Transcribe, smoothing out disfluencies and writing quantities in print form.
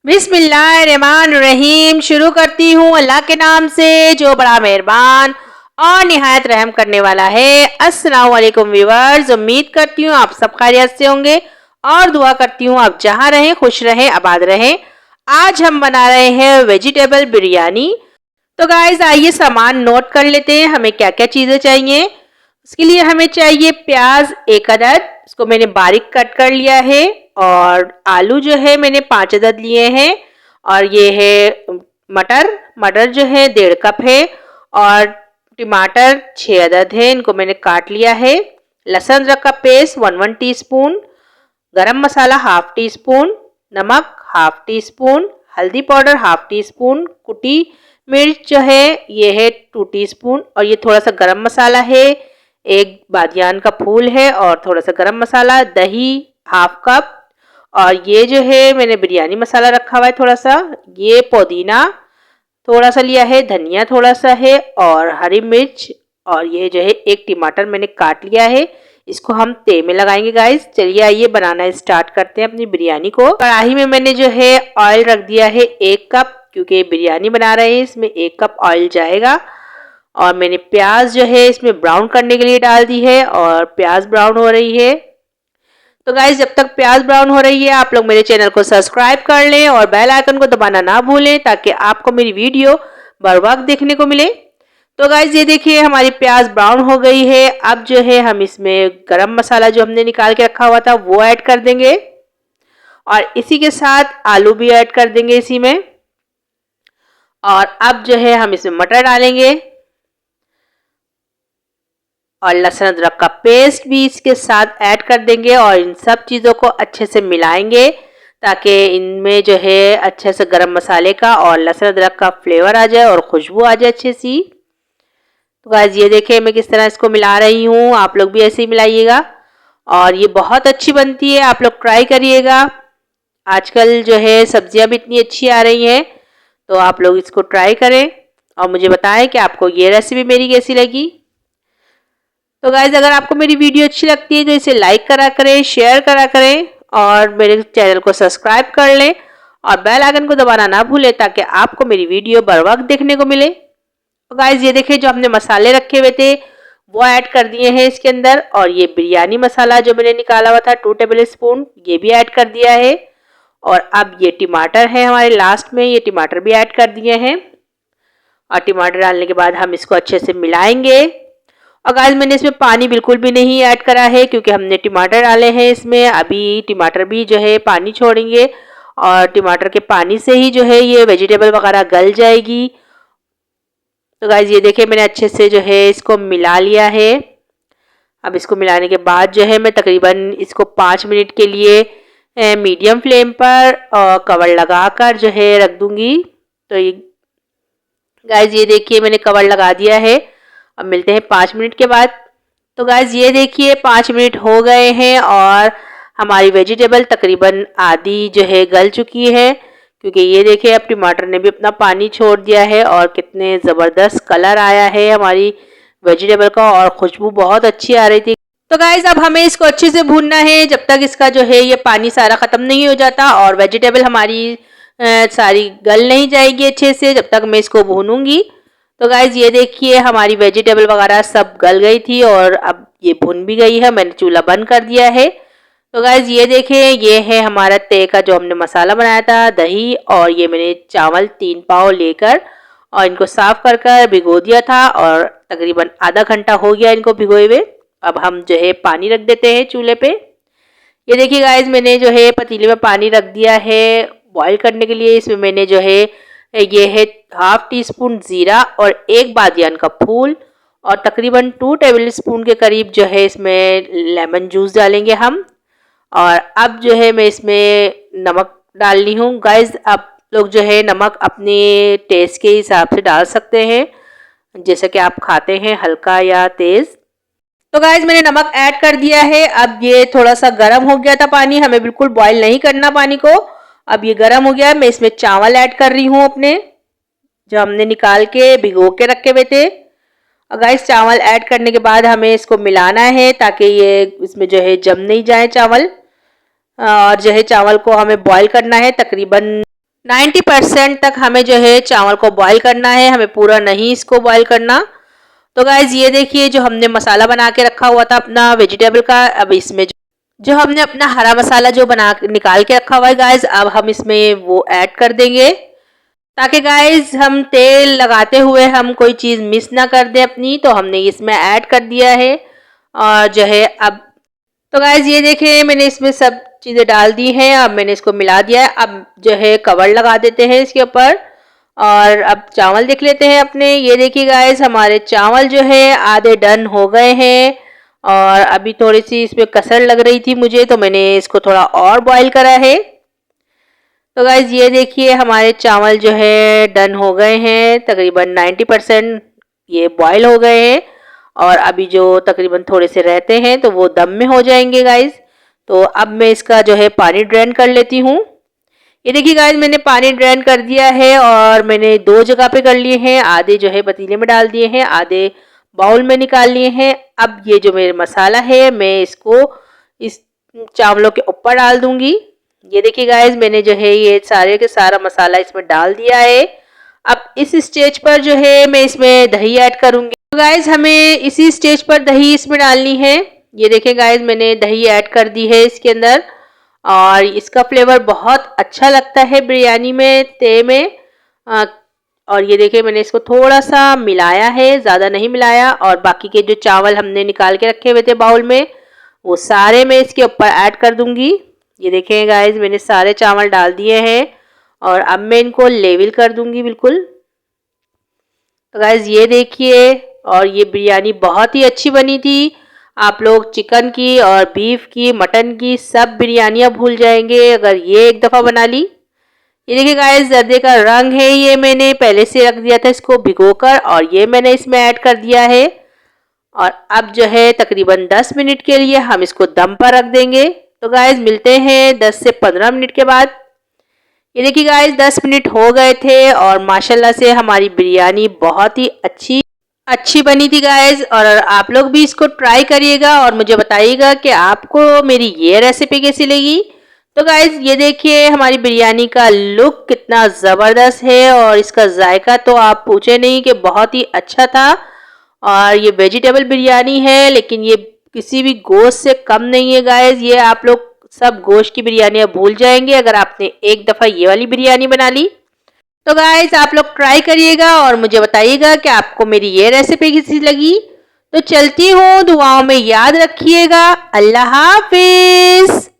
बिस्मिल्लाहिर्रहमानिर्रहीम। शुरू करती हूँ अल्लाह के नाम से जो बड़ा मेहरबान और निहायत रहम करने वाला है। अस्सलाम वालेकुम व्यूअर्स, उम्मीद करती हूँ आप सब खैरियत से होंगे और दुआ करती हूँ आप जहाँ रहें खुश रहें आबाद रहें। आज हम बना रहे हैं वेजिटेबल बिरयानी। तो गाइस आइए सामान नोट कर लेते हैं, हमें क्या क्या चीज़ें चाहिए। उसके लिए हमें चाहिए प्याज 1 अदद, इसको मैंने बारीक कट कर लिया है। और आलू जो है मैंने 5 अदद लिए हैं। और ये है मटर, मटर जो है 1.5 कप है। और टमाटर 6 अदद है, इनको मैंने काट लिया है। लहसुन अदरक का पेस्ट 1 टीस्पून, गरम मसाला 1/2 टीस्पून, नमक 1/2 टीस्पून, हल्दी पाउडर 1/2 टीस्पून, कुटी मिर्च जो है ये है 2 टीस्पून। और ये थोड़ा सा गरम मसाला है, एक बादियान का फूल है और थोड़ा सा गरम मसाला, दही 1/2 कप। और ये जो है मैंने बिरयानी मसाला रखा हुआ है थोड़ा सा, ये पुदीना थोड़ा सा लिया है, धनिया थोड़ा सा है और हरी मिर्च। और ये जो है एक टमाटर मैंने काट लिया है, इसको हम तेल में लगाएंगे गाइस। चलिए आइए बनाना स्टार्ट करते हैं अपनी बिरयानी को। कढ़ाई में मैंने जो है ऑयल रख दिया है 1 कप, क्योंकि बिरयानी बना रहे हैं इसमें 1 कप ऑयल जाएगा। और मैंने प्याज जो है इसमें ब्राउन करने के लिए डाल दी है और प्याज ब्राउन हो रही है। तो गाइज जब तक प्याज ब्राउन हो रही है आप लोग मेरे चैनल को सब्सक्राइब कर लें और बेल आइकन को दबाना ना भूलें, ताकि आपको मेरी वीडियो बर वक्त देखने को मिले। तो गाइज ये देखिए हमारी प्याज ब्राउन हो गई है। अब जो है हम इसमें गरम मसाला जो हमने निकाल के रखा हुआ था वो ऐड कर देंगे और इसी के साथ आलू भी ऐड कर देंगे इसी में। और अब जो है हम इसमें मटर डालेंगे और लहसुन अदरक का पेस्ट भी इसके साथ ऐड कर देंगे और इन सब चीज़ों को अच्छे से मिलाएंगे, ताकि इनमें जो है अच्छे से गरम मसाले का और लहसुन अदरक का फ्लेवर आ जाए और खुशबू आ जाए अच्छी सी। तो गाइस ये देखिए मैं किस तरह इसको मिला रही हूँ, आप लोग भी ऐसे ही मिलाइएगा और ये बहुत अच्छी बनती है, आप लोग ट्राई करिएगा। आजकल जो है सब्जियाँ भी इतनी अच्छी आ रही हैं, तो आप लोग इसको ट्राई करें और मुझे बताएं कि आपको ये रेसिपी मेरी कैसी लगी। तो गाइज अगर आपको मेरी वीडियो अच्छी लगती है तो इसे लाइक करा करें, शेयर करा करें और मेरे चैनल को सब्सक्राइब कर लें और बेल आइकन को दबाना ना भूलें, ताकि आपको मेरी वीडियो बर वक्त देखने को मिले। तो गाइज ये देखिए जो हमने मसाले रखे हुए थे वो ऐड कर दिए हैं इसके अंदर। और ये बिरयानी मसाला जो मैंने निकाला हुआ था 2 टेबल स्पून, ये भी ऐड कर दिया है। और अब ये टमाटर है हमारे लास्ट में, ये टमाटर भी ऐड कर दिए हैं। और टमाटर डालने के बाद हम इसको अच्छे से मिलाएंगे। और गाइस मैंने इसमें पानी बिल्कुल भी नहीं ऐड करा है, क्योंकि हमने टमाटर डाले हैं इसमें, अभी टमाटर भी जो है पानी छोड़ेंगे और टमाटर के पानी से ही जो है ये वेजिटेबल वगैरह गल जाएगी। तो गाइस ये देखिए मैंने अच्छे से जो है इसको मिला लिया है। अब इसको मिलाने के बाद जो है मैं तकरीबन इसको 5 मिनट के लिए मीडियम फ्लेम पर कवर लगा कर जो है रख दूंगी। तो ये गाइस ये देखिए मैंने कवर लगा दिया है। अब मिलते हैं 5 मिनट के बाद। तो गाइस ये देखिए 5 मिनट हो गए हैं और हमारी वेजिटेबल तकरीबन आधी जो है गल चुकी है, क्योंकि ये देखिए अब टमाटर ने भी अपना पानी छोड़ दिया है और कितने ज़बरदस्त कलर आया है हमारी वेजिटेबल का और खुशबू बहुत अच्छी आ रही थी। तो गाइस अब हमें इसको अच्छे से भूनना है जब तक इसका जो है ये पानी सारा ख़त्म नहीं हो जाता और वेजिटेबल हमारी सारी गल नहीं जाएगी अच्छे से, जब तक मैं इसको भूनूंगी। तो गाइज ये देखिए हमारी वेजिटेबल वगैरह सब गल गई थी और अब ये भुन भी गई है, मैंने चूल्हा बंद कर दिया है। तो गाइज ये देखें ये है हमारा तय का जो हमने मसाला बनाया था, दही और ये मैंने चावल 3 पाव लेकर और इनको साफ कर कर भिगो दिया था और तकरीबन आधा घंटा हो गया इनको भिगोए हुए। अब हम जो है पानी रख देते हैं चूल्हे पे। ये देखिए गाइज मैंने जो है पतीले में पानी रख दिया है बॉईल करने के लिए। इसमें मैंने जो है ये है 1/2 टीस्पून ज़ीरा और 1 बादियान का फूल और तकरीबन 2 टेबल स्पून के करीब जो है इसमें लेमन जूस डालेंगे हम। और अब जो है मैं इसमें नमक डाल ली हूँ। गाइज आप लोग जो है नमक अपने टेस्ट के हिसाब से डाल सकते हैं, जैसे कि आप खाते हैं हल्का या तेज़। तो गाइज मैंने नमक ऐड कर दिया है। अब ये थोड़ा सा गर्म हो गया था पानी, हमें बिल्कुल बॉईल नहीं करना पानी को। अब ये गर्म हो गया है, मैं इसमें चावल ऐड कर रही हूँ अपने, जो हमने निकाल के भिगो के रखे हुए थे। और गाइस चावल ऐड करने के बाद हमें इसको मिलाना है ताकि ये इसमें जो है जम नहीं जाए चावल। और जो है चावल को हमें बॉईल करना है तकरीबन 90% तक हमें जो है चावल को बॉईल करना है, हमें पूरा नहीं इसको बॉईल करना। तो गाइज ये देखिए जो हमने मसाला बना के रखा हुआ था अपना वेजिटेबल का, अब इसमें जो हमने अपना हरा मसाला जो बना निकाल के रखा हुआ है गाइज, अब हम इसमें वो ऐड कर देंगे, ताकि गाइज हम तेल लगाते हुए हम कोई चीज़ मिस ना कर दें अपनी। तो हमने इसमें ऐड कर दिया है और जो है अब तो गाइज ये देखिए मैंने इसमें सब चीज़ें डाल दी हैं। अब मैंने इसको मिला दिया है। अब जो है कवर लगा देते हैं इसके ऊपर और अब चावल देख लेते हैं अपने। ये देखिए गाइज हमारे चावल जो है आधे डन हो गए हैं और अभी थोड़ी सी इसमें कसर लग रही थी मुझे, तो मैंने इसको थोड़ा और बॉईल करा है। तो गाइज ये देखिए हमारे चावल जो है डन हो गए हैं, तकरीबन 90% ये बॉईल हो गए हैं और अभी जो तकरीबन थोड़े से रहते हैं तो वो दम में हो जाएंगे गाइज। तो अब मैं इसका जो है पानी ड्रेन कर लेती हूँ। ये देखिए गाइज मैंने पानी ड्रेन कर दिया है और मैंने 2 जगह पे कर लिए हैं, आधे जो है पतीले में डाल दिए हैं, आधे बाउल में निकाल लिए हैं। अब ये जो मेरा मसाला है मैं इसको इस चावलों के ऊपर डाल दूंगी। ये देखिए गाइज मैंने जो है ये सारे के सारा मसाला इसमें डाल दिया है। अब इस स्टेज पर जो है मैं इसमें दही ऐड करूंगी। तो गाइज हमें इसी स्टेज पर दही इसमें डालनी है। ये देखिए गाइज मैंने दही ऐड कर दी है इसके अंदर और इसका फ्लेवर बहुत अच्छा लगता है बिरयानी में ते में। और ये देखिए मैंने इसको थोड़ा सा मिलाया है, ज़्यादा नहीं मिलाया, और बाकी के जो चावल हमने निकाल के रखे हुए थे बाउल में वो सारे मैं इसके ऊपर ऐड कर दूंगी। ये देखें गाइज मैंने सारे चावल डाल दिए हैं और अब मैं इनको लेवल कर दूंगी बिल्कुल। तो गाइज ये देखिए, और ये बिरयानी बहुत ही अच्छी बनी थी। आप लोग चिकन की और बीफ की, मटन की सब बिरयानियाँ भूल जाएंगे अगर ये एक दफ़ा बना ली। ये देखिए गाइस जर्दे का रंग है, ये मैंने पहले से रख दिया था इसको भिगोकर और ये मैंने इसमें ऐड कर दिया है। और अब जो है तकरीबन 10 मिनट के लिए हम इसको दम पर रख देंगे। तो गाइस मिलते हैं 10 से 15 मिनट के बाद। ये देखिए गाइस 10 मिनट हो गए थे और माशाल्लाह से हमारी बिरयानी बहुत ही अच्छी बनी थी गाइस। और आप लोग भी इसको ट्राई करिएगा और मुझे बताइएगा कि आपको मेरी ये रेसिपी कैसी लगी। तो गाइज ये देखिए हमारी बिरयानी का लुक कितना ज़बरदस्त है और इसका जायका तो आप पूछे नहीं कि बहुत ही अच्छा था। और ये वेजिटेबल बिरयानी है लेकिन ये किसी भी गोश्त से कम नहीं है गाइज। ये आप लोग सब गोश्त की बिरयानियाँ भूल जाएंगे अगर आपने एक दफ़ा ये वाली बिरयानी बना ली। तो गाइज आप लोग ट्राई करिएगा और मुझे बताइएगा कि आपको मेरी ये रेसिपी कैसी लगी। तो चलती हूँ, दुआओं में याद रखिएगा। अल्लाह हाफिज़।